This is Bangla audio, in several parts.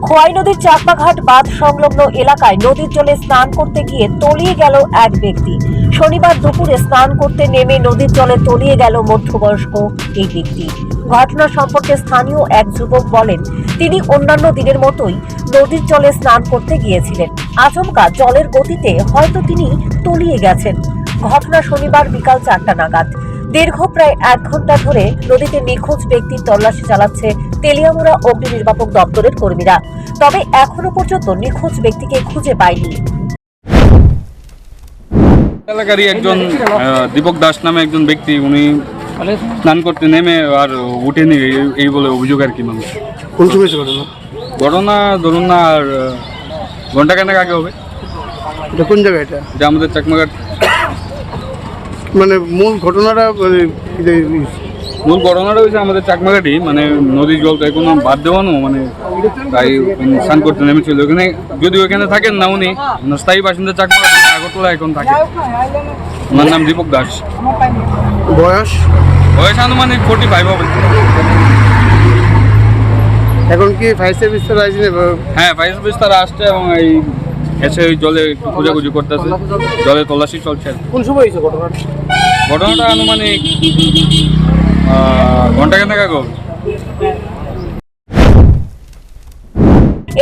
খোয়াই নদীর চাকমাঘাট বাঁধ সংলগ্ন এলাকায় নদীর জলে স্নান করতে গিয়ে তলিয়ে গেল এক ব্যক্তি। শনিবার দুপুরে স্নান করতে নেমে নদীর জলে তলিয়ে গেল মধ্যবয়স্ক এই ব্যক্তি। ঘটনা সম্পর্কে স্থানীয় এক যুবক বলেন, তিনি অন্যান্য দিনের মতোই নদীর জলে স্নান করতে গিয়েছিলেন। আচমকা জলের গতিতে হয়তো তিনি তলিয়ে গেছেন। ঘটনা শনিবার বিকাল 4টা নাগাদ। দীর্ঘ প্রায় 1 ঘন্টা ধরে নদীতে নিখোঁজ ব্যক্তির তল্লাশি চালাচ্ছে তেলিয়ামুড়া অগ্নি নির্বাপক দপ্তরের কর্মীরা। তবে এখনো পর্যন্ত নিখোঁজ ব্যক্তিকে খুঁজে পায়নি। এলাকারই একজন দীপক দাস নামে একজন ব্যক্তি, উনি স্নান করতে নেমে আর উঠেনি এই বলে অভিযোগ আর কি। মানুষ কোন সময় ঘটনা? ঘটনা ধরুন না আর ঘন্টাখানেক আগে হবে। এটা কোন জায়গা? এটা আমাদের চাকমাঘাট। মানে মূল ঘটনাটা মূল ঘটনাটা হয়েছে আমাদের চাকমাঘাটই, মানে নদীর জল তো এখনো বাদ দেওয়ানো, মানে তাই স্নান করতে নেমেছিল ওখানে। যদি ওখানে থাকেন না, উনি স্থায়ী বাসিন্দা চাকমাঘাট আগরতলা এখন থাকে। ওনার নাম দীপক দাস। বয়স আনুমানিক 45 হবে। এখন কি ফায়ার সার্ভিস তারা আসছে? হ্যাঁ, ফায়ার সার্ভিস তারা আসছে এবং এই এসে ওই জলে খোঁজাখুঁজি করতেছে, জলে তল্লাশি চলছে। কোন সময় হয়েছে ঘটনাটা আনুমানিক ঘন্টাখানেক আগে হবে।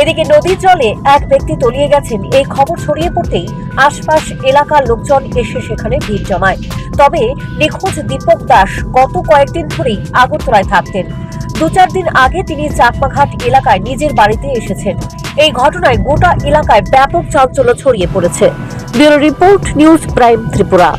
এদিকে নদীর জলে এক ব্যক্তি তলিয়ে গেছেন এই খবর ছড়িয়ে পড়তেই আশপাশ এলাকার লোকজন এসে সেখানে ভিড় জমায়। তবে নিখোঁজ দীপক দাস গত কয়েকদিন ধরেই আগরতলায় থাকতেন। 2-4 দিন আগে তিনি চাকমাঘাট এলাকায় নিজের বাড়িতে এসেছেন। এই ঘটনায় গোটা এলাকায় ব্যাপক চাঞ্চল্য ছড়িয়ে পড়েছে। Bureau report, news prime Tripura.